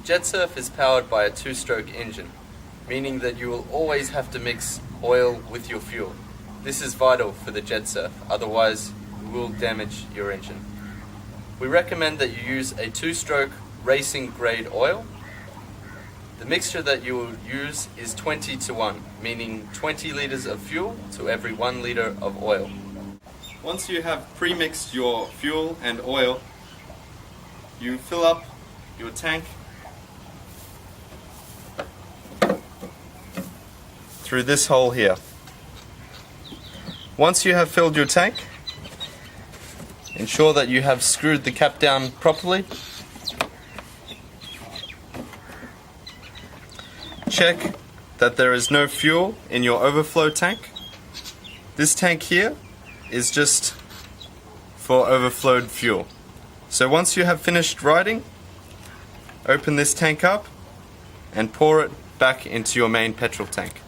JetSurf is powered by a two-stroke engine, meaning that you will always have to mix oil with your fuel. This is vital for the JetSurf, otherwise it will damage your engine. We recommend that you use a two-stroke racing grade oil. The mixture that you will use is 20:1, meaning 20 liters of fuel to every 1 liter of oil. Once you have pre-mixed your fuel and oil, you fill up your tank through this hole here. Once you have filled your tank, ensure that you have screwed the cap down properly. Check that there is no fuel in your overflow tank. This tank here is just for overflowed fuel. So once you have finished riding, open this tank up and pour it back into your main petrol tank.